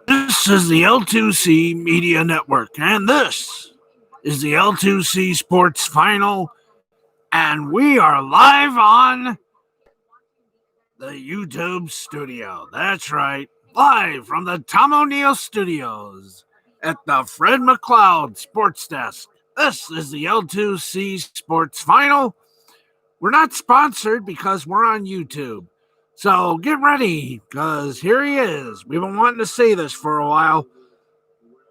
This is the L2C Media Network, and this is the L2C Sports Final, and we are live on the YouTube studio. That's right, live from the Tom O'Neill Studios at the Fred McLeod Sports Desk. This is the L2C Sports Final. We're not sponsored because we're on YouTube. So get ready, because here he is. We've been wanting to say this for a while.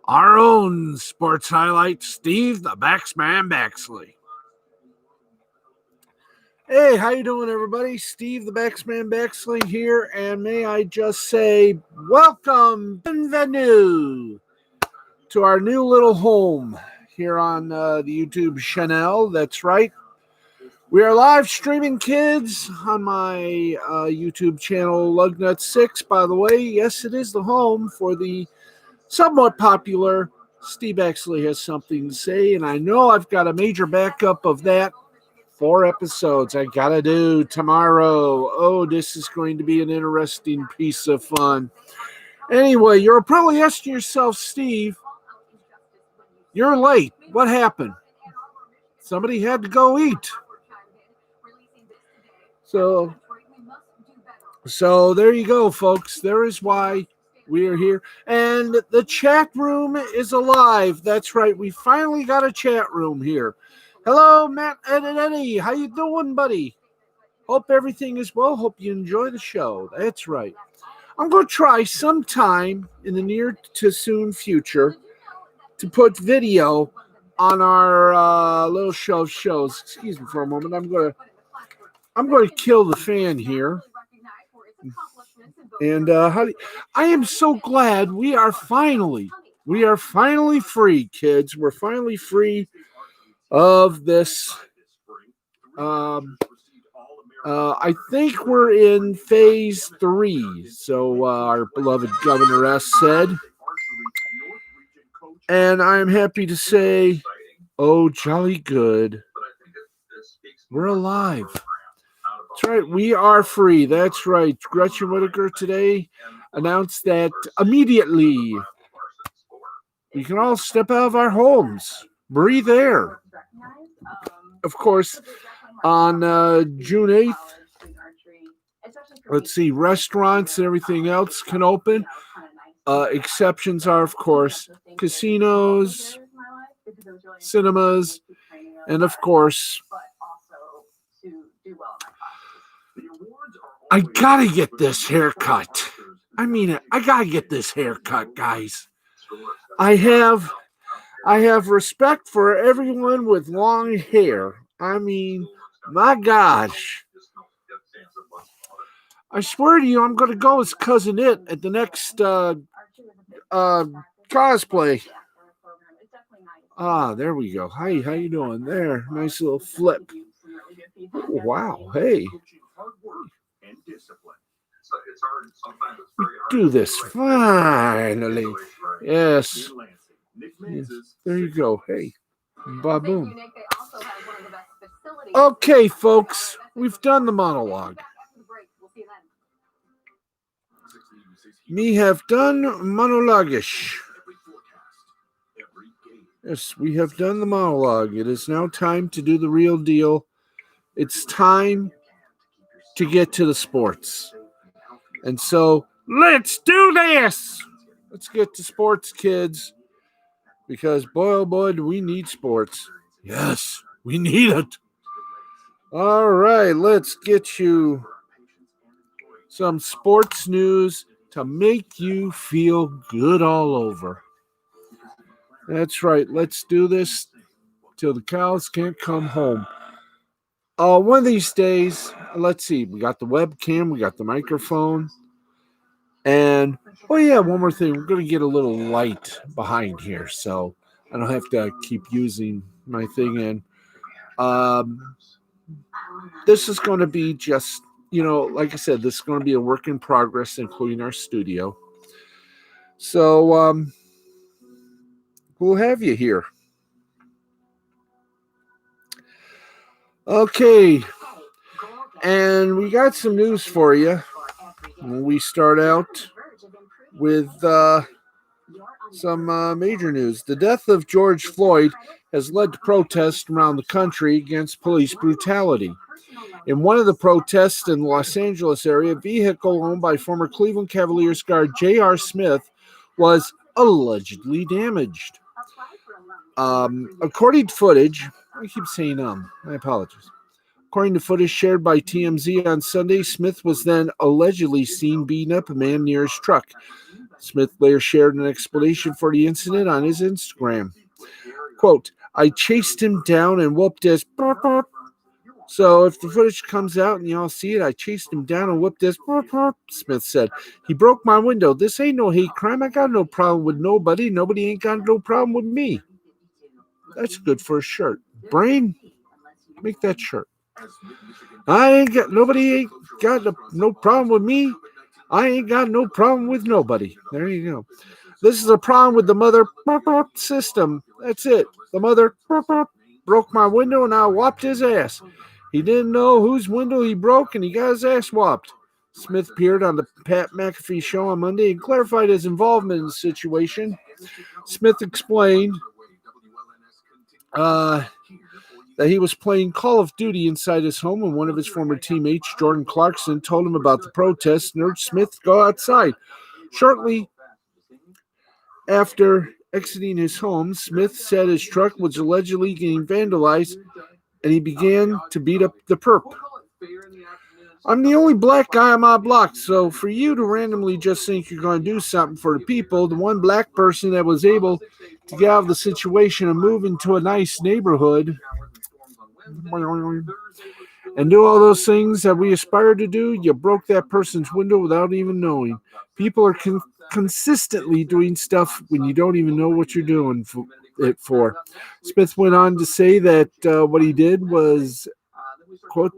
Our own sports highlight, Steve the Baxman Baxley. Hey, how you doing, everybody? Steve the Baxman Baxley here, and may I just say, welcome, bienvenue, to our new little home here on the YouTube channel. That's right. We are live streaming, kids, on my YouTube channel, Lugnut6, by the way. Yes, it is the home for the somewhat popular Steve Baxley Has Something to Say, and I know I've got a major backup of that. 4 episodes I got to do tomorrow. Oh, this is going to be an interesting piece of fun. Anyway, you're probably asking yourself, Steve, you're late. What happened? Somebody had to go eat. So there you go, folks. There is why we are here. And the chat room is alive. That's right. We finally got a chat room here. Hello, Matt and Eddie. How you doing, buddy? Hope everything is well. Hope you enjoy the show. That's right. I'm going to try sometime in the near to soon future to put video on our little shows. Excuse me for a moment. I'm going to kill the fan here. And I am so glad we are finally free, kids. We're finally free of this. I think we're in phase 3. So our beloved Governor S said. And I'm happy to say, oh, jolly good. We're alive. That's right. We are free. That's right. Gretchen Whitaker today announced that immediately we can all step out of our homes, breathe air. Of course, on June 8th, let's see, restaurants and everything else can open. Exceptions are, of course, casinos, cinemas, and, of course, I gotta get this haircut. I mean, I gotta get this haircut, guys. I have respect for everyone with long hair. I mean, my gosh. I swear to you, I'm gonna go as Cousin It at the next cosplay. Ah, there we go. Hi, how you doing? There, nice little flip. Oh, wow, hey. We do this finally. Yes. There you go. Hey, ba-boom. Okay, folks, we've done the monologue. Me have done monologish. Yes, we have done the monologue. It is now time to do the real deal. It's time to get to the sports. And so, let's do this! Let's get to sports, kids. Because, boy, oh boy, do we need sports. Yes, we need it. All right, let's get you some sports news to make you feel good all over. That's right. Let's do this till the cows can't come home. One of these days, let's see. We got the webcam. We got the microphone. And, oh yeah, one more thing. We're going to get a little light behind here, so I don't have to keep using my thing. And this is going to be just, like I said, this is going to be a work in progress, including our studio. So, we'll have you here. Okay. And we got some news for you. We start out with some major news. The death of George Floyd has led to protests around the country against police brutality. In one of the protests in the Los Angeles area, a vehicle owned by former Cleveland Cavaliers guard J.R. Smith was allegedly damaged. According to footage, I keep saying I apologize. According to footage shared by TMZ on Sunday, Smith was then allegedly seen beating up a man near his truck. Smith later shared an explanation for the incident on his Instagram. Quote, I chased him down and whooped his... So if the footage comes out and y'all see it, I chased him down and whooped his... Smith said. He broke my window. This ain't no hate crime. I got no problem with nobody. Nobody ain't got no problem with me. That's good for a shirt. Brain, make that shirt. Nobody ain't got no problem with me. I ain't got no problem with nobody. There you go. This is a problem with the mother system. That's it. The mother broke my window and I whopped his ass. He didn't know whose window he broke and he got his ass whopped. Smith appeared on the Pat McAfee show on Monday and clarified his involvement in the situation. Smith explained that he was playing Call of Duty inside his home when one of his former teammates, Jordan Clarkson, told him about the protest and urged Smith to go outside. Shortly after exiting his home, Smith said his truck was allegedly getting vandalized and he began to beat up the perp. I'm the only black guy on my block, so for you to randomly just think you're going to do something for the people, the one black person that was able to get out of the situation and move into a nice neighborhood and do all those things that we aspire to do, you broke that person's window without even knowing. People are consistently doing stuff when you don't even know what you're doing it for. Smith went on to say that what he did was, quote,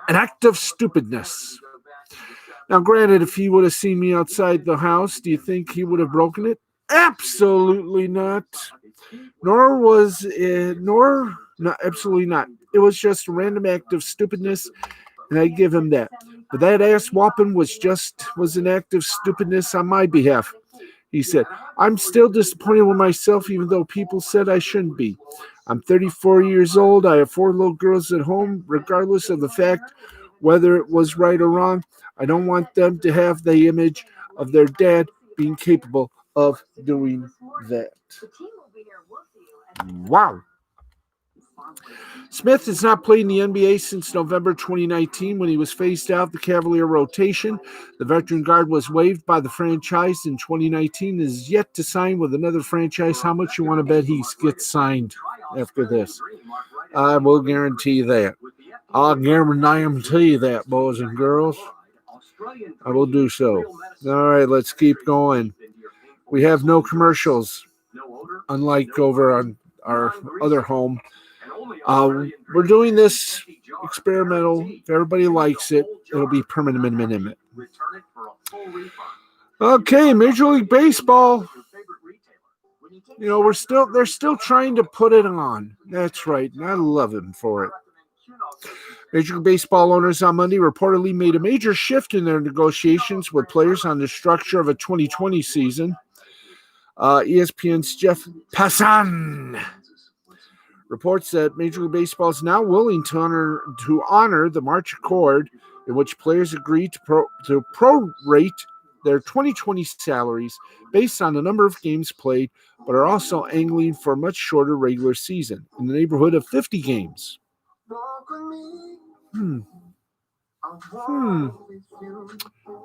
an act of stupidness. Now, granted, if he would have seen me outside the house, do you think he would have broken it? Absolutely not. Absolutely not. It was just a random act of stupidness, and I give him that. But that ass whopping was an act of stupidness on my behalf. He said, I'm still disappointed with myself, even though people said I shouldn't be. I'm 34 years old. I have 4 little girls at home. Regardless of the fact whether it was right or wrong, I don't want them to have the image of their dad being capable of doing that. Wow. Smith has not played in the NBA since November 2019 when he was phased out of the Cavalier rotation. The veteran guard was waived by the franchise in 2019 and is yet to sign with another franchise. How much you want to bet he gets signed after this? I will guarantee that. I'll guarantee that, boys and girls. I will do so. All right, let's keep going. We have no commercials, unlike over on our other home. We're doing this experimental. If everybody likes it, it'll be permanent. Okay, Major League Baseball. You know, they're still trying to put it on. That's right, and I love them for it. Major League Baseball owners on Monday reportedly made a major shift in their negotiations with players on the structure of a 2020 season. ESPN's Jeff Passan reports that Major League Baseball is now willing to honor the March Accord, in which players agreed to prorate their 2020 salaries based on the number of games played, but are also angling for a much shorter regular season, in the neighborhood of 50 games.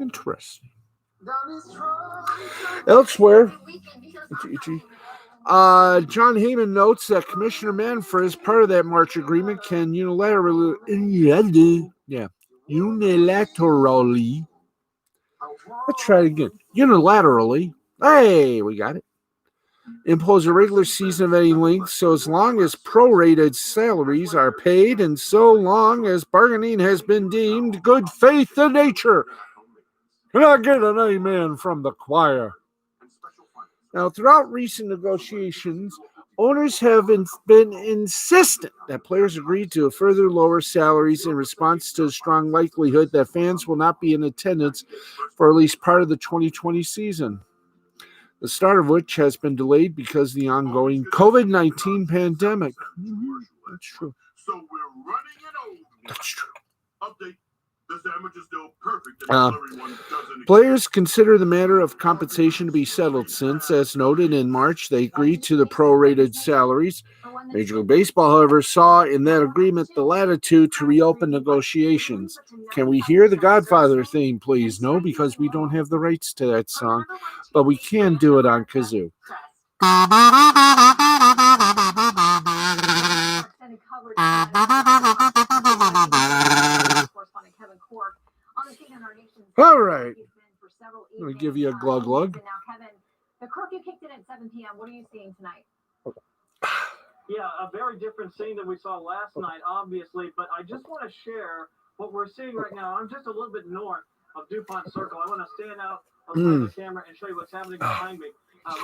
Interesting. Elsewhere, John Heyman notes that Commissioner Manfred, as part of that March agreement, can unilaterally, let's try it again, unilaterally, hey, we got it, impose a regular season of any length, so as long as prorated salaries are paid and so long as bargaining has been deemed good faith in nature. Can I get an amen from the choir? Now, throughout recent negotiations, Owners have been insistent that players agree to further lower salaries in response to the strong likelihood that fans will not be in attendance for at least part of the 2020 season, the start of which has been delayed because of the ongoing COVID-19 pandemic. That's true. That's true. Players consider the matter of compensation to be settled since, as noted in March, they agreed to the prorated salaries. Major League Baseball, however, saw in that agreement the latitude to reopen negotiations. Can we hear the Godfather theme, please? No, because we don't have the rights to that song, but we can do it on kazoo. All right. I'm going to give you a glug glug. Now, Kevin, the curfew kicked in at 7 p.m. What are you seeing tonight? Yeah, a very different scene than we saw last night, obviously. But I just want to share what we're seeing right now. I'm just a little bit north of DuPont Circle. I want to stand out on the camera and show you what's happening behind me.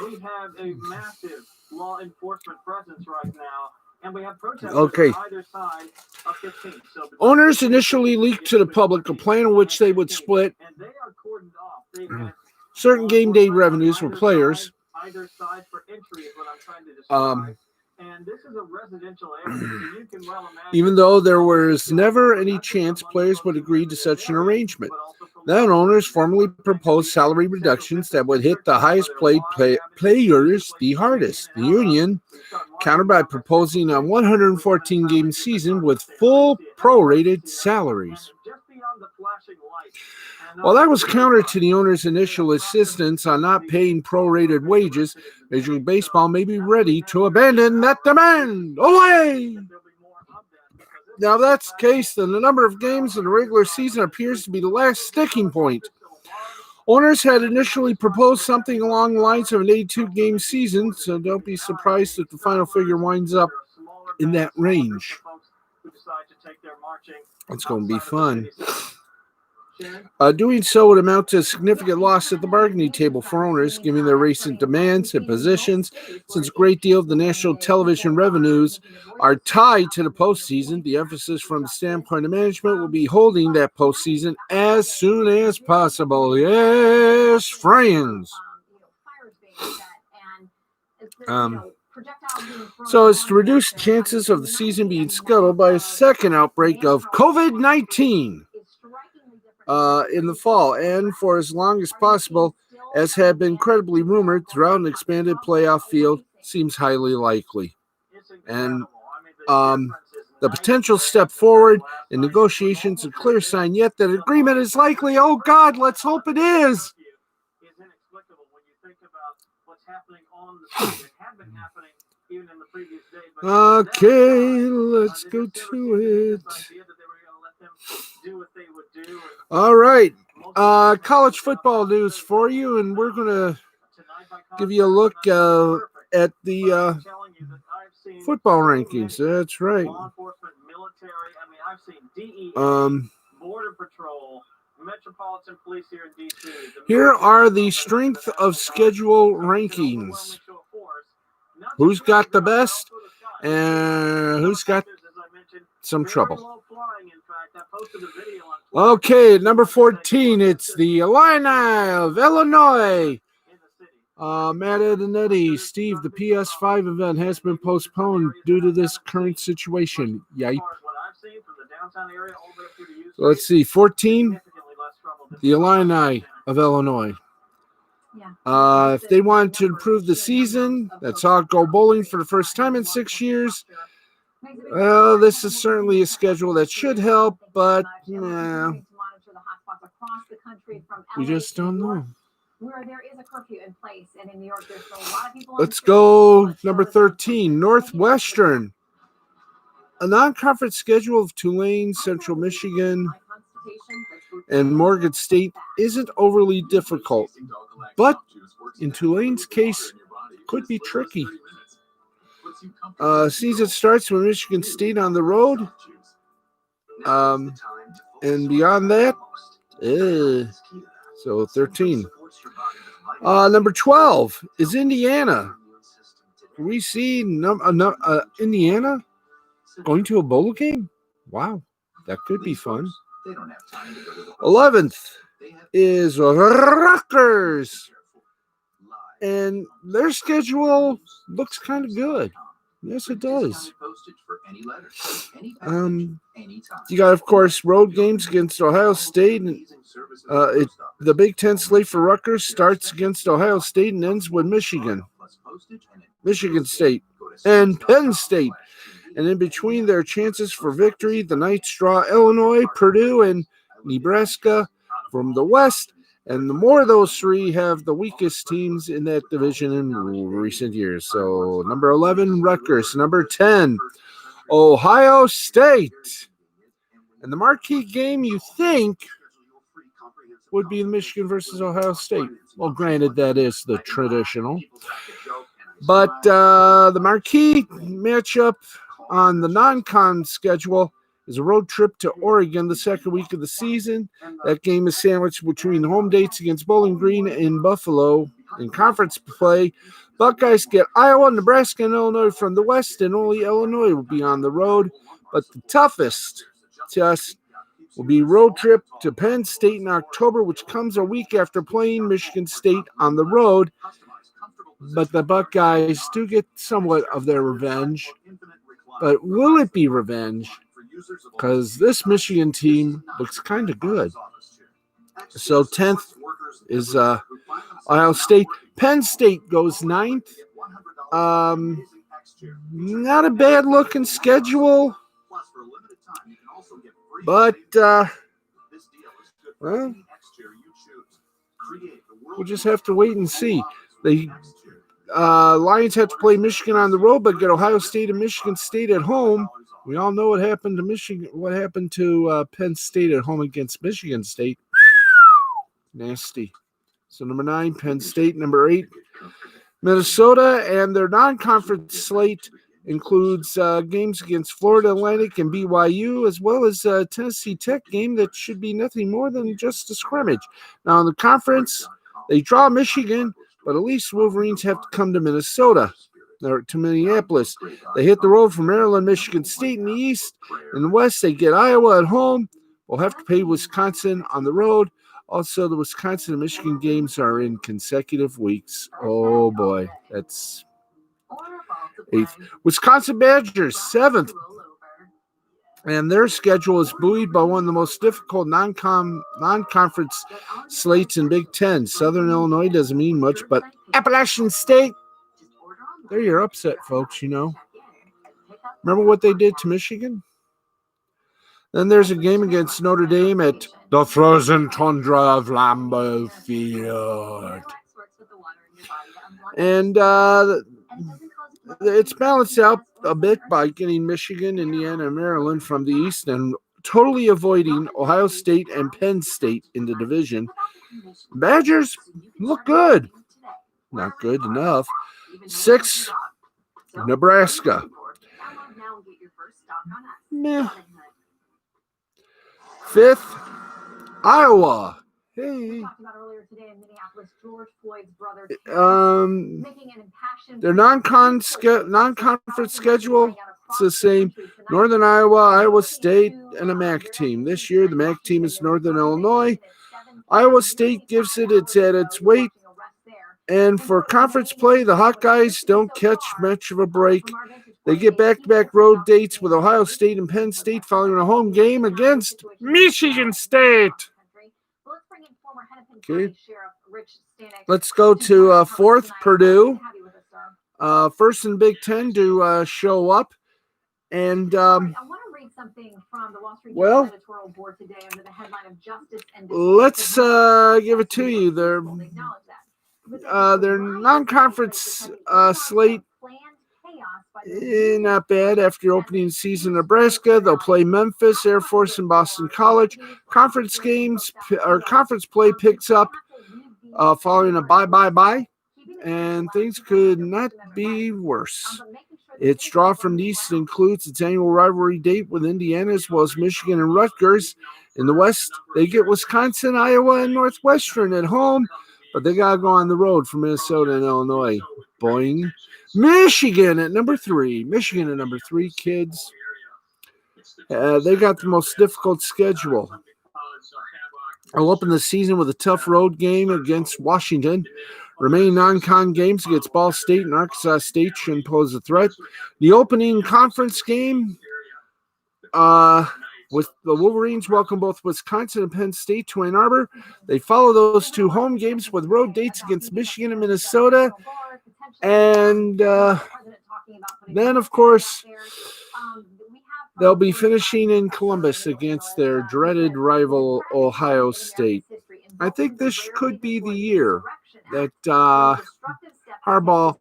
We have a massive law enforcement presence right now. And we have protesters on either side of 15. So owners initially leaked to the public a plan in which they would split certain game day revenues for players. Either side for entry is what I'm trying to describe. And this is a residential area, so you can well imagine. Even though there was never any chance players would agree to such an arrangement. Then owners formally proposed salary reductions that would hit the highest paid players the hardest. The union countered by proposing a 114-game season with full prorated salaries. While that was counter to the owner's initial insistence on not paying prorated wages, Major League Baseball may be ready to abandon that demand. Away! Now, if that's the case, then the number of games in the regular season appears to be the last sticking point. Owners had initially proposed something along the lines of an 82-game season, so don't be surprised if the final figure winds up in that range. It's going to be fun. Doing so would amount to a significant loss at the bargaining table for owners, given their recent demands and positions. Since a great deal of the national television revenues are tied to the postseason, the emphasis from the standpoint of management will be holding that postseason as soon as possible. Yes, friends. So as to reduce chances of the season being scuttled by a second outbreak of COVID-19 in the fall, and for as long as possible, as had been credibly rumored throughout an expanded playoff field, seems highly likely. And the potential step forward in negotiations a clear sign yet that agreement is likely. Oh God, let's hope it is. Okay, let's go to it. All right, college football news for you, and we're going to give you a look at the football rankings. That's right. Border Patrol, Metropolitan Police here in DC. Here are the strength of schedule rankings. Who's got the best and who's got some trouble? Okay, number 14, it's the Illini of Illinois. Matt Ed and Eddie, Steve, the PS5 event has been postponed due to this current situation. Yipe. So let's see, 14, the Illini of Illinois. If they want to improve the season, that's all go bowling for the first time in 6 years. Well, this is certainly a schedule that should help, but we just don't know. Let's go number 13, Northwestern. A non-conference schedule of Tulane, Central Michigan, and Morgan State isn't overly difficult, but in Tulane's case, could be tricky. Season starts with Michigan State on the road, and beyond that, so 13. Number 12 is Indiana. we see Indiana going to a bowl game? Wow, that could be fun. 11th is Rutgers, and their schedule looks kind of good. Yes, it does. You got, of course, road games against Ohio State. The Big Ten slate for Rutgers starts against Ohio State and ends with Michigan State, and Penn State. And in between their chances for victory, the Knights draw Illinois, Purdue, and Nebraska from the West. And the more of those three have the weakest teams in that division in recent years. So number 11, Rutgers. Number 10, Ohio State. And the marquee game you think would be Michigan versus Ohio State. Well, granted, that is the traditional. But the marquee matchup on the non-con schedule is a road trip to Oregon the second week of the season. That game is sandwiched between home dates against Bowling Green and Buffalo. In conference play, Buckeyes get Iowa, Nebraska, and Illinois from the West, and only Illinois will be on the road. But the toughest test will be road trip to Penn State in October, which comes a week after playing Michigan State on the road. But the Buckeyes do get somewhat of their revenge. But will it be revenge? Because this Michigan team looks kind of good. So 10th is Ohio State. Penn State goes 9th. Not a bad looking schedule. But, well, we'll just have to wait and see. The Lions have to play Michigan on the road, but get Ohio State and Michigan State at home. We all know what happened to Michigan. What happened to Penn State at home against Michigan State? Nasty. So number 9, Penn State. Number 8, Minnesota, and their non-conference slate includes games against Florida Atlantic and BYU, as well as a Tennessee Tech game that should be nothing more than just a scrimmage. Now in the conference, they draw Michigan, but at least Wolverines have to come to Minnesota. Or to Minneapolis. They hit the road from Maryland, Michigan State in the East. In the West, they get Iowa at home. We'll have to play Wisconsin on the road. Also, the Wisconsin and Michigan games are in consecutive weeks. Oh, boy. That's 8th. Wisconsin Badgers, 7th. And their schedule is buoyed by one of the most difficult non-conference slates in Big Ten. Southern Illinois doesn't mean much, but Appalachian State, they're your upset, folks, you know. Remember what they did to Michigan? Then there's a game against Notre Dame at the frozen tundra of Lambeau Field. And it's balanced out a bit by getting Michigan, Indiana, and Maryland from the East and totally avoiding Ohio State and Penn State in the division. Badgers look good. Not good enough. 6th, Nebraska. Meh. 5th, Iowa. Hey. Their non-conference schedule is the same. Northern Iowa, Iowa State, and a MAC team. This year, the MAC team is Northern Illinois. Iowa State gives it at its weight. And for conference play, the Hawkeyes don't catch much of a break. They get back-to-back road dates with Ohio State and Penn State following a home game against Michigan State. Okay. Let's go to 4th, Purdue. First in Big Ten to show up. And, I want to read something from the Wall Street Journal editorial board today under the headline of Justice and let's give it to you. Their non-conference slate, not bad. After opening season, Nebraska, they'll play Memphis, Air Force, and Boston College. Conference games or conference play picks up following a bye, and things could not be worse. Its draw from the East includes its annual rivalry date with Indiana as well as Michigan and Rutgers. In the West, they get Wisconsin, Iowa, and Northwestern at home, but they got to go on the road for Minnesota and Illinois. boing. Michigan at number 3. Michigan at number 3, kids. They got the most difficult schedule. I'll open the season with a tough road game against Washington. Remaining non-con games against Ball State and Arkansas State shouldn't pose a threat. The opening conference game with the Wolverines welcome both Wisconsin and Penn State to Ann Arbor. They follow those 2 home games with road dates against Michigan and Minnesota. And then, of course, they'll be finishing in Columbus against their dreaded rival, Ohio State. I think this could be the year that Harbaugh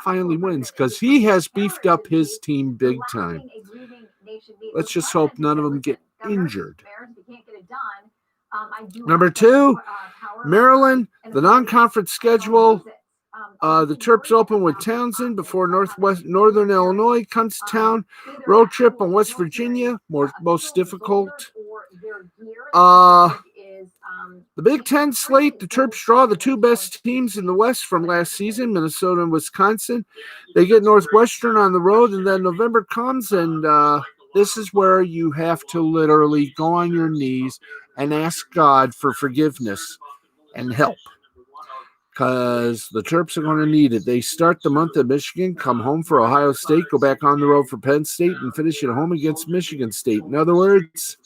finally wins because he has beefed up his team big time. Let's just hope none of them get injured. Number 2, Maryland, the non-conference schedule. The Terps open with Townsend before Northern Illinois comes to town. Road trip on West Virginia, most difficult. The Big Ten slate, the Terps draw the 2 best teams in the West from last season, Minnesota and Wisconsin. They get Northwestern on the road, and then November comes, and this is where you have to literally go on your knees and ask God for forgiveness and help, because the Terps are going to need it. They start the month at Michigan, come home for Ohio State, go back on the road for Penn State, and finish at home against Michigan State. In other words,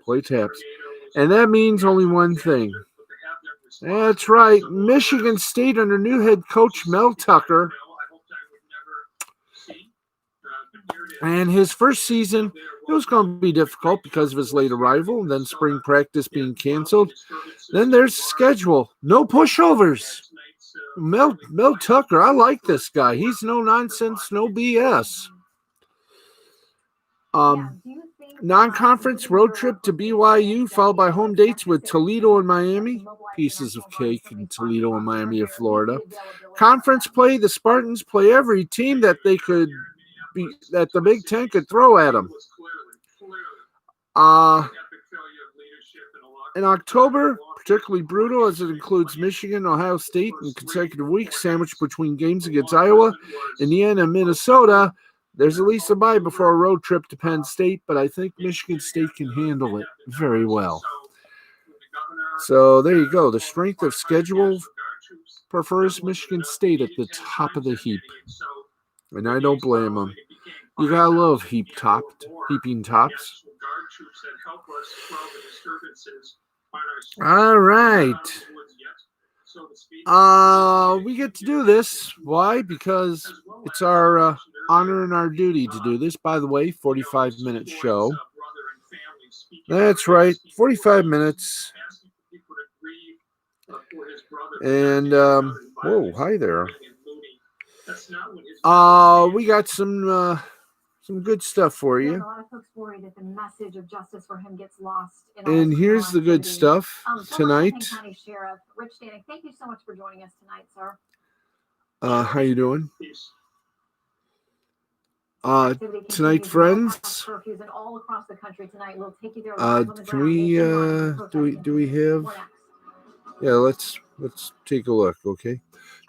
play taps. And that means only one thing. That's right. Michigan State under new head coach Mel Tucker. And his first season, it was going to be difficult because of his late arrival and then spring practice being canceled. Then there's the schedule. No pushovers. Mel Tucker, I like this guy. He's no nonsense, no BS. Non-conference road trip to BYU, followed by home dates with Toledo and Miami. Pieces of cake in Toledo and Miami of Florida. Conference play, the Spartans play every team that they could be, that the Big Ten could throw at them. In October, particularly brutal as it includes Michigan, Ohio State in consecutive weeks, sandwiched between games against Iowa, Indiana, and Minnesota. There's at least a bye before a road trip to Penn State, but I think Michigan State can handle it very well. So there you go. The strength of schedule prefers Michigan State at the top of the heap. And I don't blame them. You gotta love heaping tops. All right. We get to do this. Why? Because it's our honor and our duty to do this. By the way, 45-minute show. That's right, 45 minutes. And, whoa, hi there. We got some good stuff for you. And here's the good stuff tonight. Thank you so much for joining us tonight, sir. How you doing? Tonight, friends. Can we do we have? Yeah, let's take a look, okay?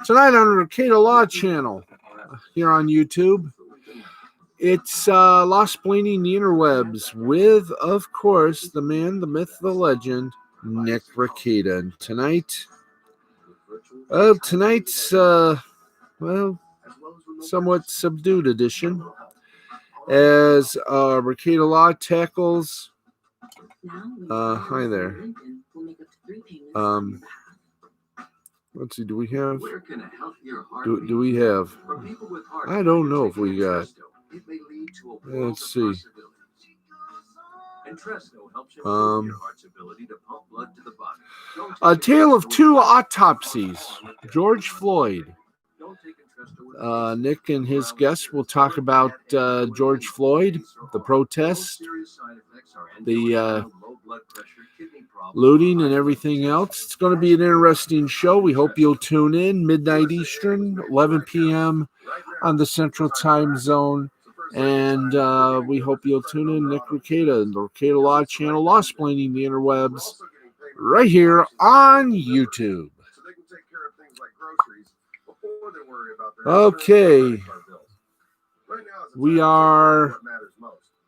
Tonight on Arcata Law Channel here on YouTube, it's Lost Blaney the Interwebs with, of course, the man, the myth, the legend, Nick Ricada. And tonight's somewhat subdued edition as Ricada Law tackles. Hi there. Let's see. Do we have? Do we have? I don't know if we got. Let's see. A tale of 2 autopsies. George Floyd. Nick and his guests will talk about George Floyd, the protest, the looting, and everything else. It's going to be an interesting show. We hope you'll tune in. Midnight Eastern, 11 p.m. on the Central Time Zone. And we hope you'll tune in. Nick Ricada and the Ricada Law Channel, Law Splaining the Interwebs, right here on YouTube. Okay. We are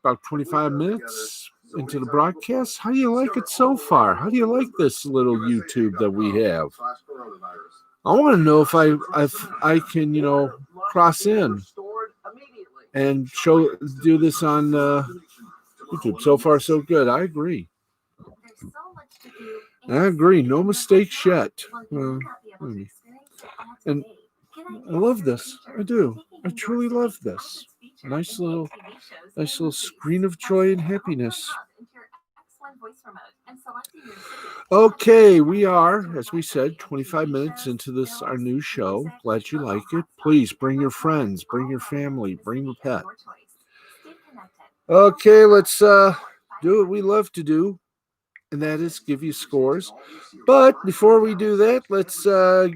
about 25 minutes into the broadcast. How do you like it so far? How do you like this little YouTube that we have? I want to know if I can, cross in and do this on YouTube. So far, so good. I agree. No mistakes yet. And I love this. I do. I truly love this. Nice little screen of joy and happiness. Okay, we are, as we said, 25 minutes into this, our new show. Glad you like it. Please bring your friends, bring your family, bring your pet. Okay, let's do what we love to do, and that is give you scores. But before we do that, let's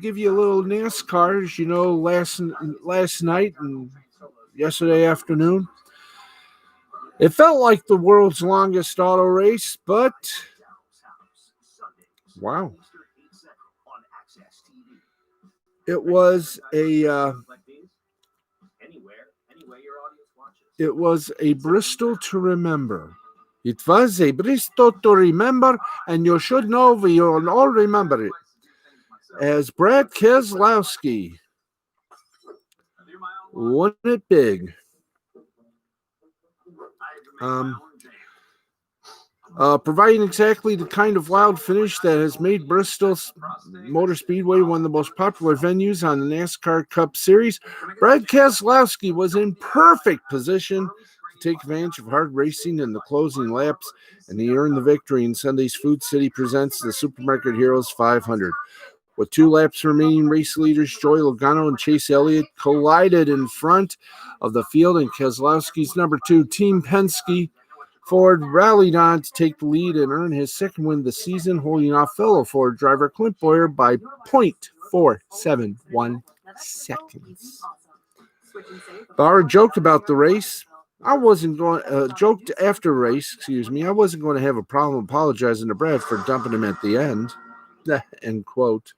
give you a little NASCAR. As you know, last night and yesterday afternoon, it felt like the world's longest auto race, but wow. It was a Bristol to remember. It was a Bristol to remember, and you should know we all remember it. As Brad Keselowski won it big. Providing exactly the kind of wild finish that has made Bristol Motor Speedway one of the most popular venues on the NASCAR Cup Series, Brad Keselowski was in perfect position to take advantage of hard racing in the closing laps, and he earned the victory in Sunday's Food City Presents the Supermarket Heroes 500. With 2 laps remaining, race leaders Joey Logano and Chase Elliott collided in front of the field, and Keselowski's number 2 Team Penske Ford rallied on to take the lead and earn his second win of the season, holding off fellow Ford driver Clint Bowyer by 0.471 seconds. Bauer joked about the race. Joked after race, I wasn't going to have a problem apologizing to Brad for dumping him at the end. End quote.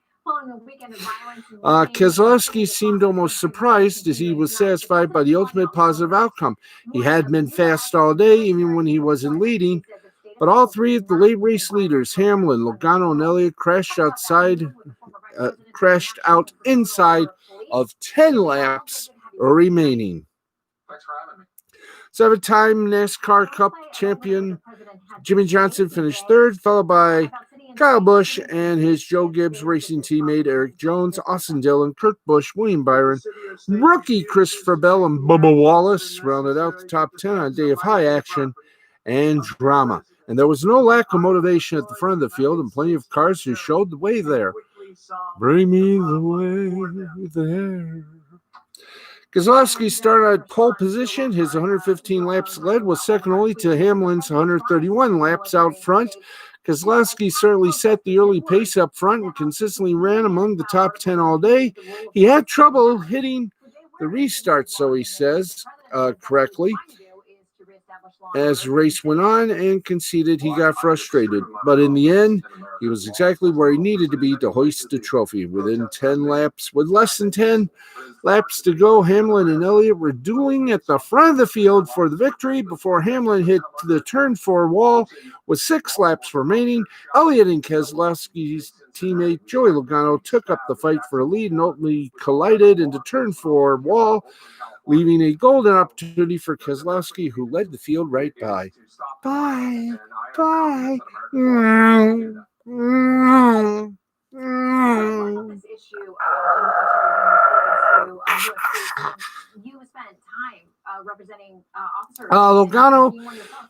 Keselowski seemed almost surprised as he was satisfied by the ultimate positive outcome. He had been fast all day, even when he wasn't leading, but all 3 of the late race leaders, Hamlin, Logano, and Elliott, crashed out inside of 10 laps remaining. 7-time NASCAR Cup champion Jimmy Johnson finished 3rd, followed by Kyle Busch and his Joe Gibbs racing teammate Eric Jones, Austin Dillon, Kurt Busch, William Byron, rookie Christopher Bell, and Bubba Wallace rounded out the top 10 on a day of high action and drama. And there was no lack of motivation at the front of the field and plenty of cars who showed the way there. Bring me the way there. Keselowski started at pole position. His 115 laps led was second only to Hamlin's 131 laps out front. Keselowski certainly set the early pace up front and consistently ran among the top 10 all day. He had trouble hitting the restart, so he says correctly, as the race went on, and conceded he got frustrated. But in the end, he was exactly where he needed to be to hoist the trophy. With less than 10 laps to go, Hamlin and Elliott were dueling at the front of the field for the victory before Hamlin hit the turn 4 wall with 6 laps remaining. Elliott and Keselowski's teammate Joey Logano took up the fight for a lead and ultimately collided into turn 4 wall, leaving a golden opportunity for Keselowski, who led the field right by. Bye. Logano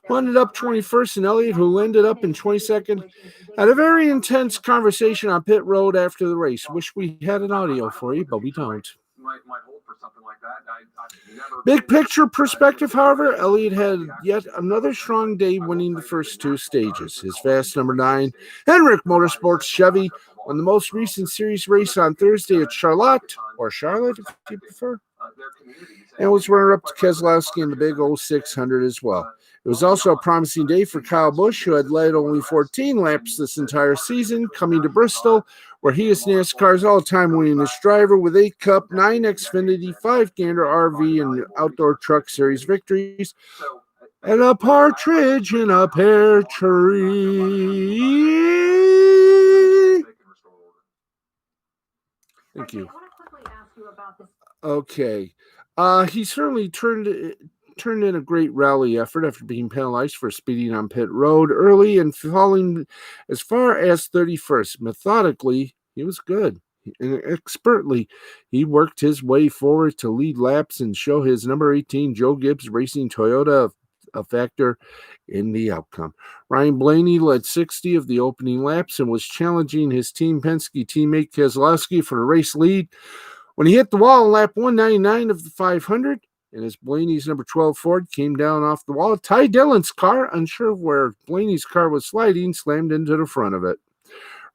ended up 21st, and Elliott, who ended up in 22nd, had a very intense conversation on pit road after the race. Wish we had an audio for you, but we don't. Big picture perspective, however, Elliott had yet another strong day, winning the first 2 stages. His fast number 9, Hendrick Motorsports Chevy, won the most recent series race on Thursday at Charlotte, if you prefer, and was runner-up to Keselowski in the big 0600 as well. It was also a promising day for Kyle Busch, who had led only 14 laps this entire season, coming to Bristol, where he is NASCAR's all-time winningest driver with 8 Cup, 9 Xfinity, 5 Gander RV, and Outdoor Truck Series victories, and a partridge in a pear tree. Thank you. Okay. He certainly turned in a great rally effort after being penalized for speeding on pit road early and falling as far as 31st. Methodically, he was good. And expertly, he worked his way forward to lead laps and show his number 18 Joe Gibbs Racing Toyota a factor in the outcome. Ryan Blaney led 60 of the opening laps and was challenging his Team Penske teammate Keselowski for the race lead when he hit the wall in lap 199 of the 500, and as Blaney's number 12 Ford came down off the wall, Ty Dillon's car, unsure of where Blaney's car was sliding, slammed into the front of it.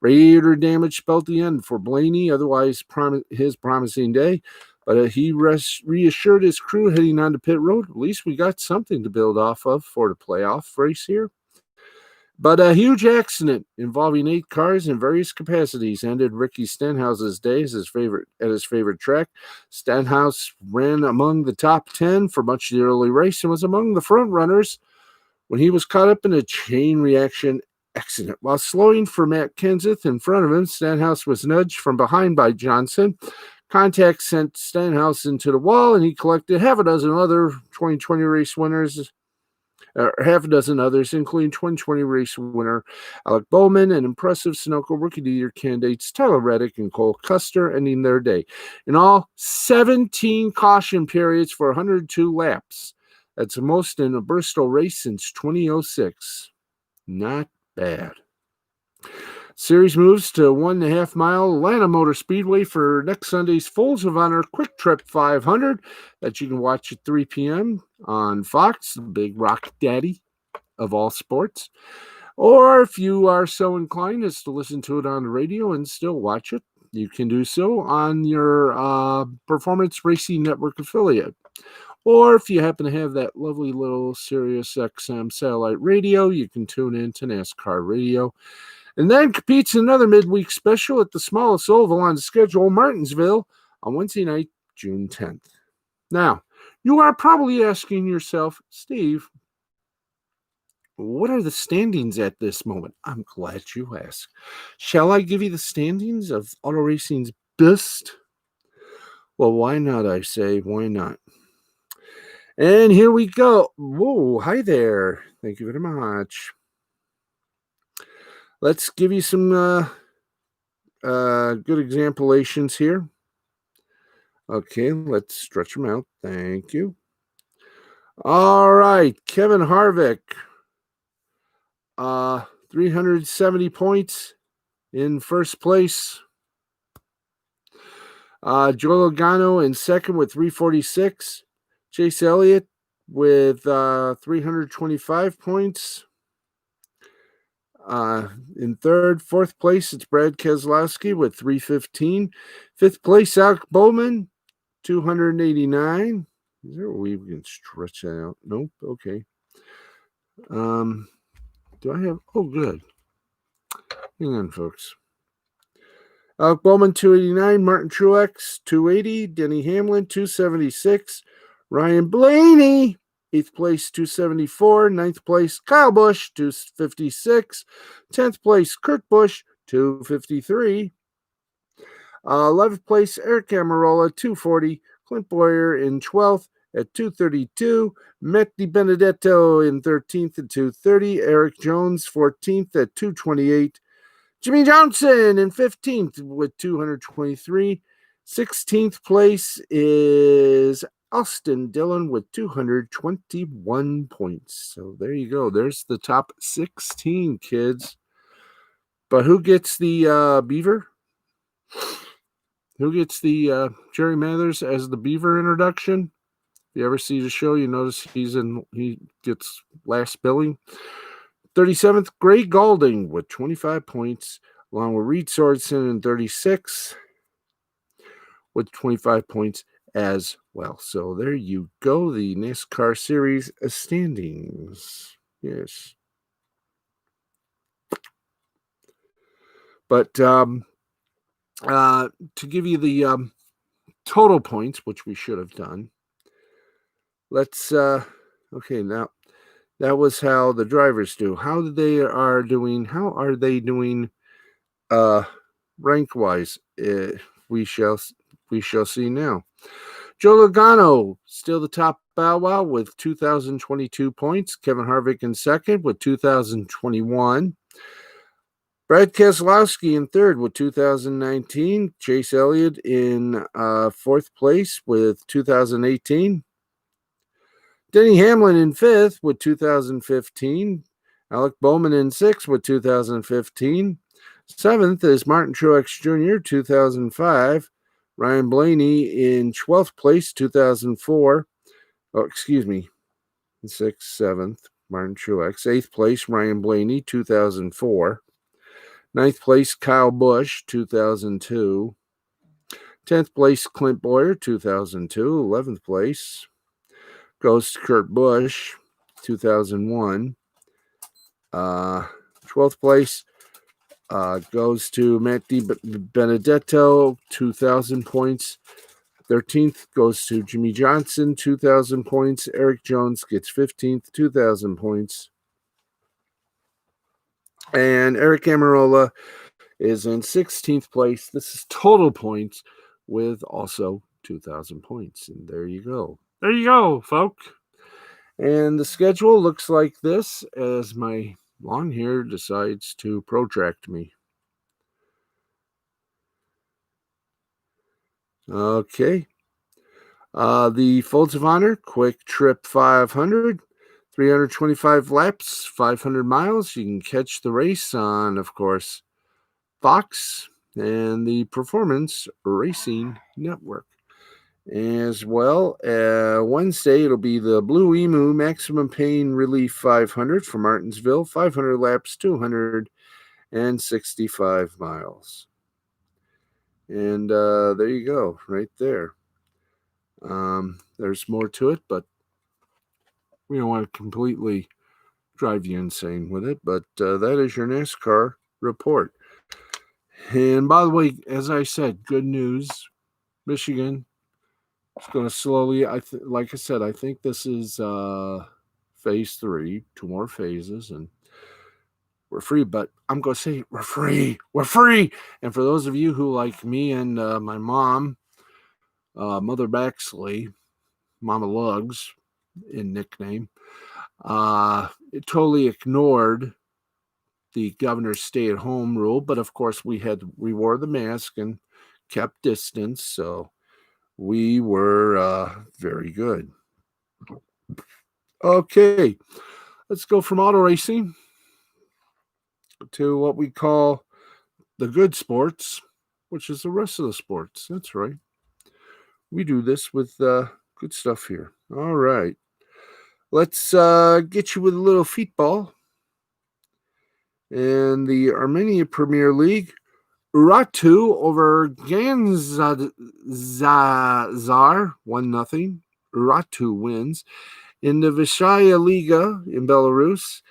Radiator damage spelled the end for Blaney, otherwise his promising day, but he reassured his crew heading onto pit road, at least we got something to build off of for the playoff race here. But a huge accident involving 8 cars in various capacities ended Ricky Stenhouse's day at his favorite track. Stenhouse ran among the top 10 for much of the early race and was among the front runners when he was caught up in a chain reaction accident. While slowing for Matt Kenseth in front of him, Stenhouse was nudged from behind by Johnson. Contact sent Stenhouse into the wall, and he collected half a dozen other 2020 race winners. Half a dozen others, including 2020 race winner Alec Bowman and impressive Sunoco Rookie of the Year candidates Tyler Reddick and Cole Custer, ending their day. In all, 17 caution periods for 102 laps. That's the most in a Bristol race since 2006. Not bad. Series moves to 1.5 mile Atlanta Motor Speedway for next Sunday's Folds of Honor Quick Trip 500 that you can watch at 3 p.m. on Fox, the big rock daddy of all sports. Or if you are so inclined as to listen to it on the radio and still watch it, you can do so on your Performance Racing Network affiliate. Or if you happen to have that lovely little Sirius XM satellite radio, you can tune in to NASCAR Radio. And then competes in another midweek special at the smallest oval on the schedule, Martinsville, on Wednesday night, June 10th. Now, you are probably asking yourself, Steve, what are the standings at this moment? I'm glad you asked. Shall I give you the standings of auto racing's best? Well, why not, I say, why not? And here we go. Whoa, hi there. Thank you very much. Let's give you some good exampleations here. Okay, let's stretch them out. Thank you. All right, Kevin Harvick, 370 points in first place. Joe Logano in second with 346. Chase Elliott with 325 points. In third, fourth place, it's Brad Keselowski with 315. Fifth place, Alec Bowman, 289. Is there a way we can stretch that out? Nope. Okay. Do I have? Oh, good. Hang on, folks. Alec Bowman, 289. Martin Truex, 280. Denny Hamlin, 276. Ryan Blaney, 8th place, 274. 9th place, Kyle Busch, 256. 10th place, Kurt Busch, 253. 11th place, Eric Amarola, 240. Clint Boyer in 12th at 232. Matt DiBenedetto in 13th at 230. Eric Jones, 14th at 228. Jimmy Johnson in 15th with 223. 16th place is Austin Dillon with 221 points. So there you go. There's the top 16 kids. But who gets the Beaver? Who gets the Jerry Mathers as the Beaver introduction? If you ever see the show, you notice he gets last billing. 37th, Gray Galding with 25 points, along with Reed Sorensen in 36 with 25 points. as well. So there you go, the NASCAR series standings. Yes. But to give you the total points, which we should have done, let's okay, now that was how the drivers do. How are they doing rank wise? We shall see now. Joe Logano, still the top bow wow with 2,022 points. Kevin Harvick in second with 2,021. Brad Keselowski in third with 2019. Chase Elliott in fourth place with 2018. Denny Hamlin in fifth with 2015. Alec Bowman in sixth with 2015. Seventh is Martin Truex Jr., 2005. Ryan Blaney in 12th place, 2004. Oh, excuse me. Sixth, seventh, Martin Truex. Eighth place, Ryan Blaney, 2004. Ninth place, Kyle Busch, 2002. 10th place, Clint Boyer, 2002. 11th place goes to Kurt Busch, 2001. 12th place goes to Matt Benedetto, 2,000 points. 13th goes to Jimmy Johnson, 2,000 points. Eric Jones gets 15th, 2,000 points. And Eric Amarola is in 16th place. This is total points with also 2,000 points. And there you go. There you go, folk. And the schedule looks like this as my lawn here decides to protract me. Okay. The Folds of Honor Quick Trip 500, 325 laps, 500 miles. You can catch the race on, of course, Fox and the Performance Racing Network. As well, Wednesday, it'll be the Blue Emu Maximum Pain Relief 500 from Martinsville, 500 laps, 265 miles. And there you go, right there. There's more to it, but we don't want to completely drive you insane with it. But that is your NASCAR report. And by the way, as I said, good news. Michigan is going to slowly, like I said, I think this is phase 3, 2 more phases, and we're free. But I'm going to say we're free. We're free. And for those of you who, like me and my mom, Mother Baxley, Mama Lugs in nickname, it totally ignored the governor's stay-at-home rule, but of course we wore the mask and kept distance, so we were very good. Okay, let's go from auto racing to what we call the good sports, which is the rest of the sports. That's right. We do this with good stuff here. All right. Let's get you with a little feetball. And the Armenia Premier League, Uratu over Ganzazar, 1-0. Uratu wins. In the Vysshaya Liga in Belarus,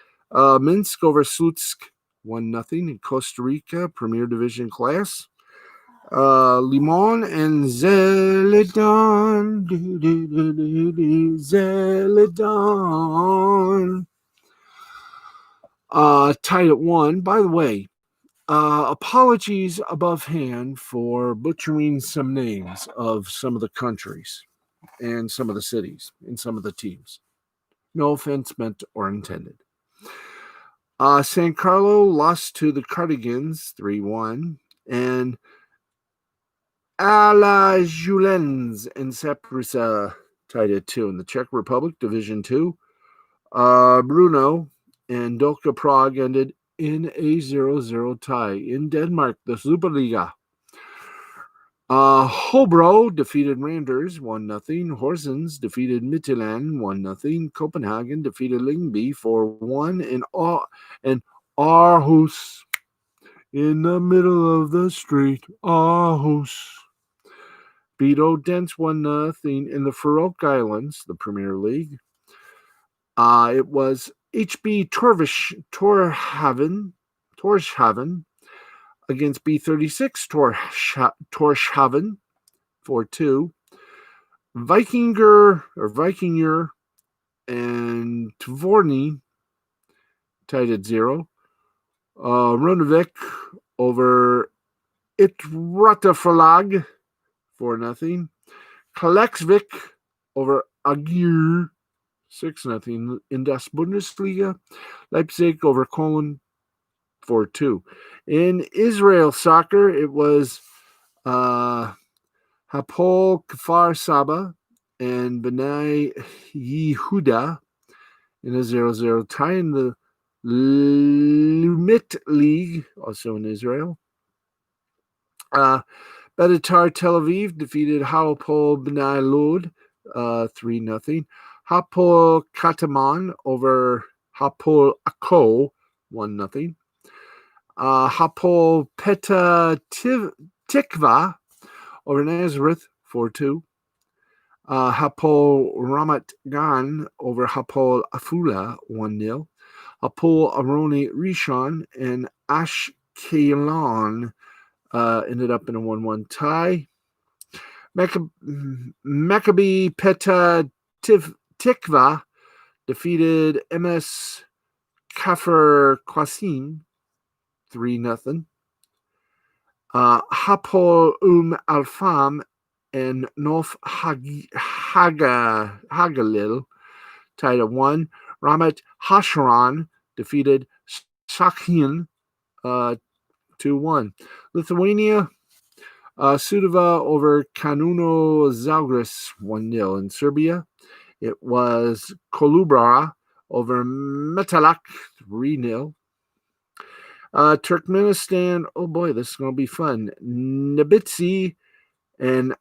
Minsk over Slutsk, 1-0. In Costa Rica, Premier Division class, Limon and Zeledon, tied at 1. By the way, apologies above hand for butchering some names of some of the countries and some of the cities and some of the teams. No offense meant or intended. San Carlo lost to the Cardigans 3-1, and Alajuelen's and Saprissa tied at 2. In the Czech Republic, Division 2, Bruno and Dolka Prague ended in a 0-0 tie. In Denmark, the Superliga, Hobro defeated Randers 1-0. Horsens defeated Midtjylland 1-0. Copenhagen defeated Lyngby 4-1. And Aarhus, in the middle of the street, Aarhus beat Odense 1-0 in the Faroe Islands, the Premier League. It was HB Torshavn against B36 Torshavn 4-2. Vikinger and Tvorny tied at 0. Runevik over Itrata 4-0. Kalexvik over Agir 6-0 in das Bundesliga. Leipzig over Cologne 4-2. In Israel soccer, it was Hapoel Kfar Saba and Bnei Yehuda in a 0-0 tie in the Lumit League, also in Israel. Betar Tel Aviv defeated Hapoel Bnei Lod 3-0. Hapoel Kataman over Hapoel Akko 1-0. Hapoel Petah Tikva over Nazareth 4-2. Hapoel Ramat Gan over Hapoel Afula 1-0. Hapoel Aroni Rishon and Ashkelon ended up in a 1-1 tie. Maccabi Petah Tikva defeated MS Kafir Qasim 3-0. Hapoel Alfam and Nof Hagalil tied at 1. Ramat Hasharon defeated Shakhin 2-1. Lithuania, Sudova over Kanuno Zalgiris 1-0. In Serbia, it was Kolubra over Metalak 3-0. Turkmenistan, oh boy, this is going to be fun. Nabitsi and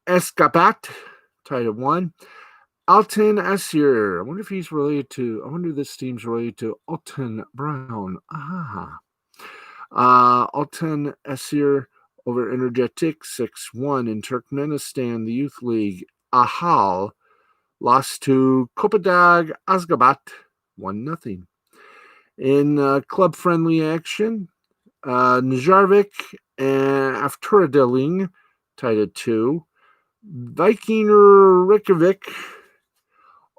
Eskapat tied at 1. Alton Asir, I wonder if this team's related to Alton Brown. Alton Asir over Energetic 6-1. In Turkmenistan, the Youth League, Ahal lost to Kopadag Azgabat 1-0. In club-friendly action, Njarvik and Afturdaling tied at 2. Vikinger Reykjavik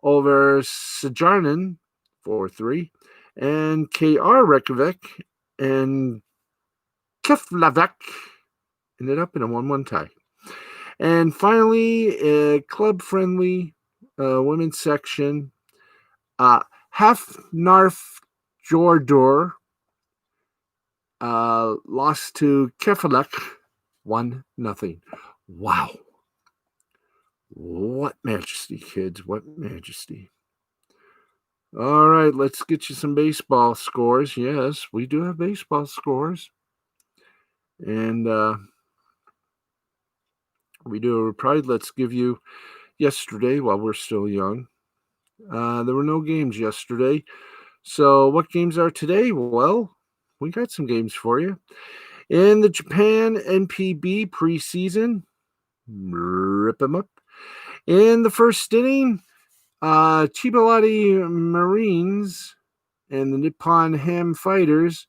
over Sejarnen 4-3. And KR Reykjavik and Keflavik ended up in a 1-1 tie. And finally, club-friendly women's section, Hafnarf Jordur lost to Keflavik 1-0. Wow. What majesty, kids. What majesty. All right, let's get you some baseball scores. Yes, we do have baseball scores. And we do a pride. Let's give you yesterday while we're still young. There were no games yesterday. So what games are today? Well, we got some games for you. In the Japan NPB preseason, rip them up. In the first inning, Chibalati Marines and the Nippon Ham Fighters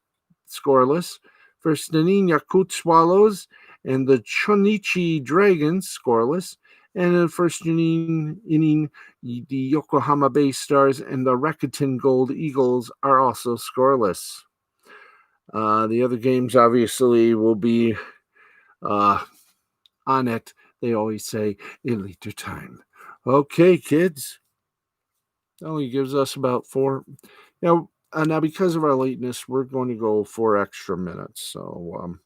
scoreless. First inning, Yakut Swallows and the Chonichi Dragons scoreless. And in the first inning, the Yokohama Bay Stars and the Rakuten Gold Eagles are also scoreless. The other games obviously will be on it. They always say in later time. Okay, kids. That only gives us about 4. Now because of our lateness, we're going to go 4 extra minutes. So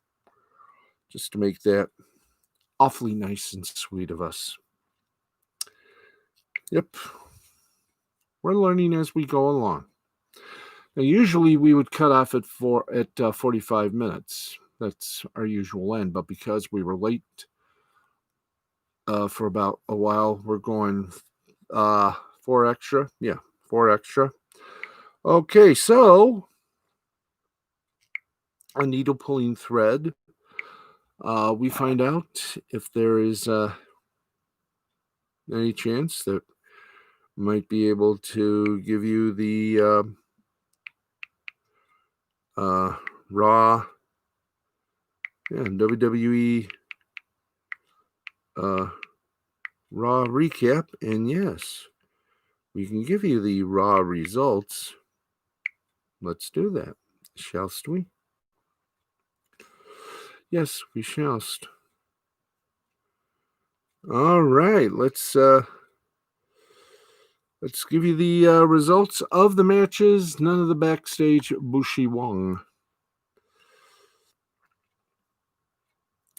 just to make that awfully nice and sweet of us. Yep. We're learning as we go along. Now, usually we would cut off at 45 minutes. That's our usual end. But because we were late for about a while, we're going 4 extra. Yeah, 4 extra. Okay, so a needle pulling thread. We find out if there is any chance that might be able to give you the Raw WWE Raw recap. And yes, we can give you the Raw results. Let's do that, shallst we? Yes, we shallst. All right, let's give you the results of the matches. None of the backstage Bushi Wong.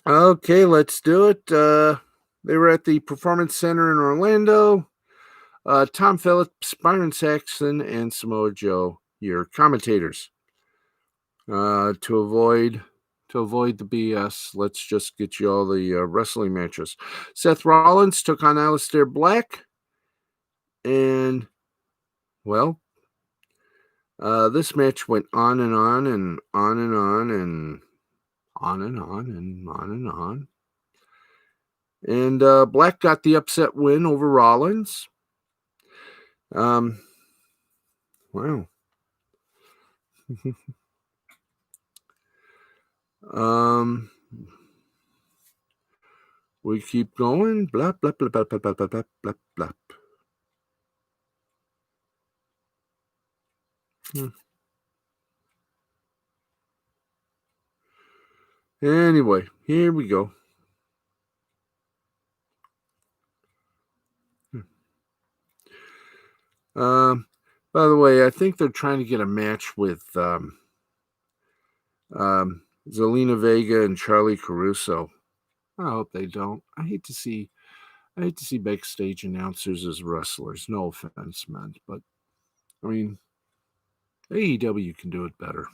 Okay, let's do it. They were at the Performance Center in Orlando. Tom Phillips, Byron Saxton, and Samoa Joe, your commentators. To avoid the BS, let's just get you all the wrestling matches. Seth Rollins took on Aleister Black. And, well, this match went on and on and on and on and on and on and on and on. And Black got the upset win over Rollins. Wow. We keep going. Blah, blah, blah, blah, blah, blah, blah, blah, blah, blah. Anyway, here we go. By the way, I think they're trying to get a match with Zelina Vega and Charlie Caruso. I hope they don't. I hate to see backstage announcers as wrestlers. No offense meant, but I mean, AEW can do it better.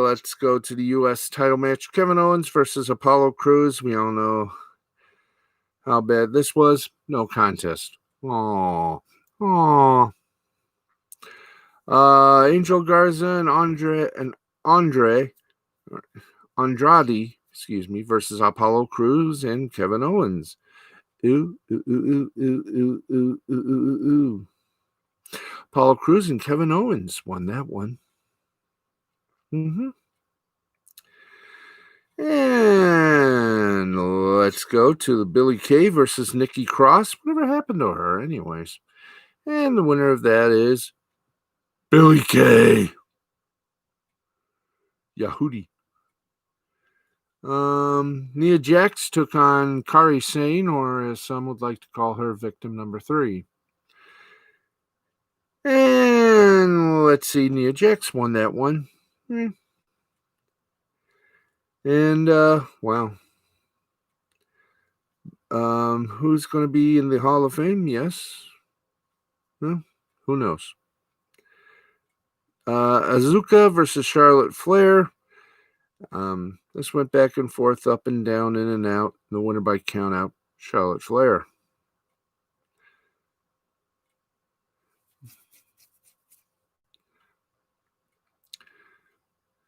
Let's go to the U.S. title match. Kevin Owens versus Apollo Crews. We all know how bad this was. No contest. Aww. Angel Garza and Andrade, versus Apollo Crews and Kevin Owens. Apollo Crews and Kevin Owens won that one. And let's go to the Billie Kay versus Nikki Cross. Whatever happened to her, anyways? And the winner of that is Billie Kay. Yahudi. Nia Jax took on Kairi Sane, or as some would like to call her, victim number 3. And let's see, Nia Jax won that one. And, wow. Who's going to be in the Hall of Fame? Yes. Well, who knows? Asuka versus Charlotte Flair. This went back and forth, up and down, in and out. The winner by count out, Charlotte Flair.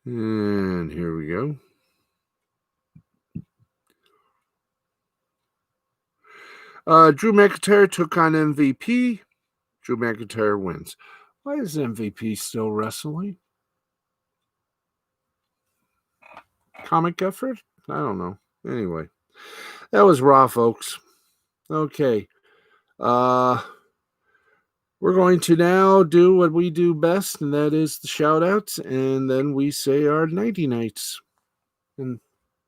And here we go. Drew McIntyre took on MVP. Drew McIntyre wins. Why is MVP still wrestling? Comic effort? I don't know. Anyway, that was Raw, folks. Okay. We're going to now do what we do best, and that is the shout-outs, and then we say our nighty nights. And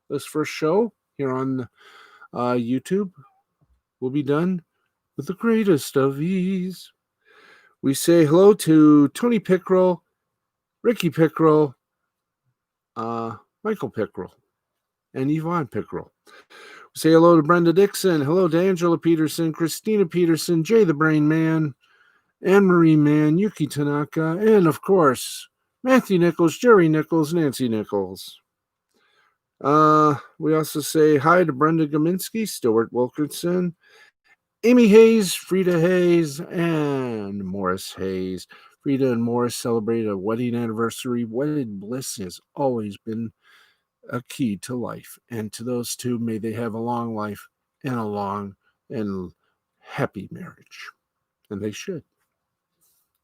this first show here on YouTube will be done with the greatest of ease. We say hello to Tony Pickrell, Ricky Pickrell, Michael Pickrell, and Yvonne Pickrell. We say hello to Brenda Dixon, hello to Angela Peterson, Christina Peterson, Jay the Brain Man, Anne-Marie Mann, Yuki Tanaka, and of course, Matthew Nichols, Jerry Nichols, Nancy Nichols. We also say hi to Brenda Gominski, Stuart Wilkinson, Amy Hayes, Frida Hayes, and Morris Hayes. Frida and Morris celebrated a wedding anniversary. Wedded bliss has always been a key to life. And to those two, may they have a long life and a long and happy marriage. And they should.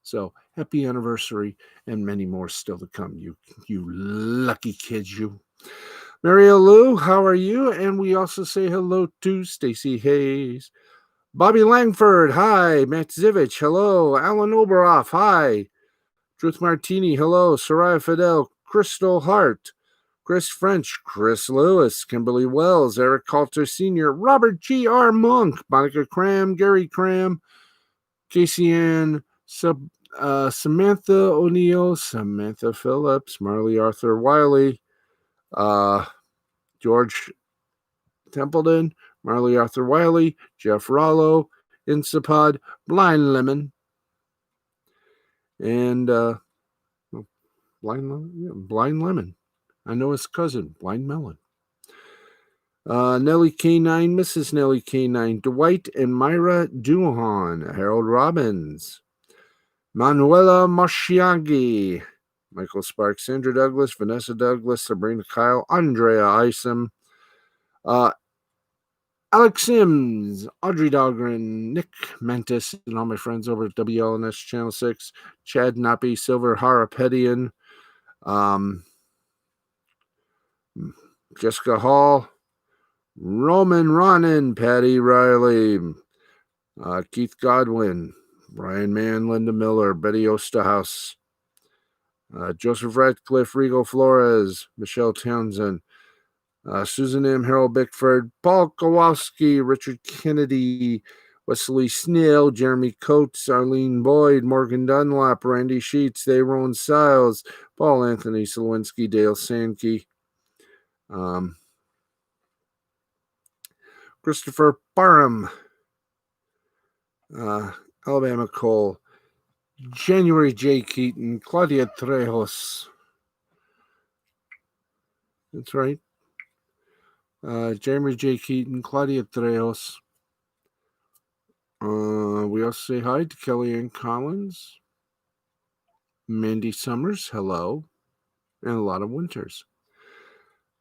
So happy anniversary and many more still to come. You lucky kids, you. Maria Lou, how are you? And we also say hello to Stacy Hayes. Bobby Langford, hi. Matt Zivich, hello. Alan Oberoff, hi. Truth Martini, hello. Soraya Fidel, Crystal Hart, Chris French, Chris Lewis, Kimberly Wells, Eric Coulter Sr., Robert G.R. Monk, Monica Cram, Gary Cram, Casey Ann, Samantha O'Neill, Samantha Phillips, Marley Arthur Wiley, George Templeton, Marley Arthur Wiley, Jeff Rollo, Insapod, Blind Lemon, and Blind Lemon. I know his cousin, Blind Melon. Nellie K9, Mrs. Nellie K9, Dwight and Myra Duhan, Harold Robbins, Manuela Marchiagi, Michael Sparks, Sandra Douglas, Vanessa Douglas, Sabrina Kyle, Andrea Isom, Alex Sims, Audrey Dahlgren, Nick Mentis, and all my friends over at WLNS Channel 6, Chad Nappy, Silver Harapetian, Jessica Hall, Roman Ronan, Patty Riley, Keith Godwin, Brian Mann, Linda Miller, Betty Osterhaus, Joseph Radcliffe, Rigo Flores, Michelle Townsend, Susan M. Harold Bickford, Paul Kowalski, Richard Kennedy, Wesley Snell, Jeremy Coates, Arlene Boyd, Morgan Dunlap, Randy Sheets, Daron Siles, Paul Anthony Slowinski, Dale Sankey, Christopher Parham, Alabama Cole, January J. Keaton, Claudia Trejos. That's right. January J. Keaton, Claudia Trejos. We also say hi to Kellyanne Collins, Mandy Summers, hello, and a lot of Winters.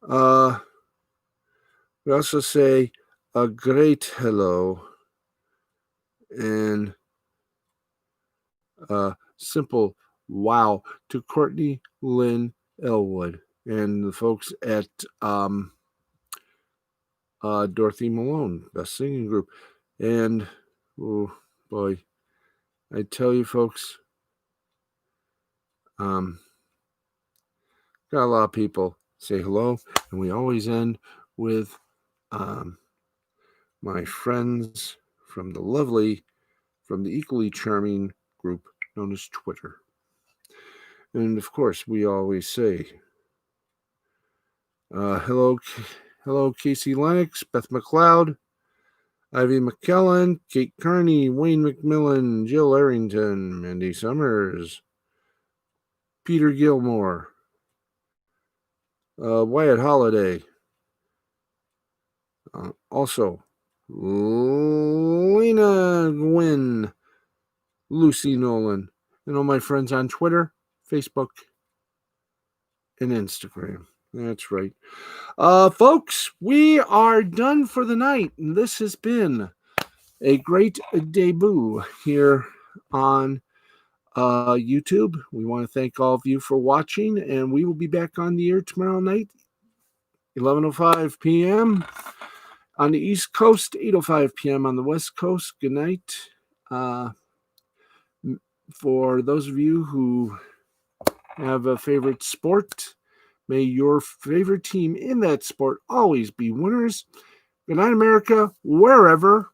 We also say a great hello and simple wow to Courtney Lynn Elwood and the folks at Dorothy Malone, Best Singing Group. And, oh boy, I tell you folks, got a lot of people say hello, and we always end with my friends from the equally charming group known as Twitter. And of course, we always say, hello, Casey Lennox, Beth McLeod, Ivy McKellen, Kate Carney, Wayne McMillan, Jill Arrington, Mandy Summers, Peter Gilmore, Wyatt Holiday, also Lena Gwynn, Lucy Nolan, and all my friends on Twitter, Facebook, and Instagram. That's right. Folks, we are done for the night. And this has been a great debut here on YouTube. We want to thank all of you for watching, and we will be back on the air tomorrow night, 11:05 p.m. on the East Coast, 8:05 p.m. on the West Coast. Good night. For those of you who have a favorite sport, may your favorite team in that sport always be winners. Good night, America, wherever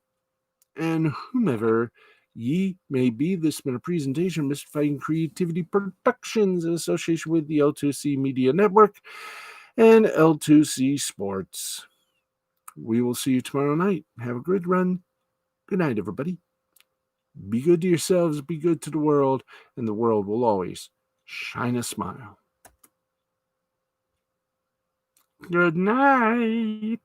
and whomever ye may be. This has been a presentation of Mystifying Creativity Productions in association with the L2C Media Network and L2C Sports. We will see you tomorrow night. Have a good run. Good night, everybody. Be good to yourselves, be good to the world, and the world will always shine a smile. Good night.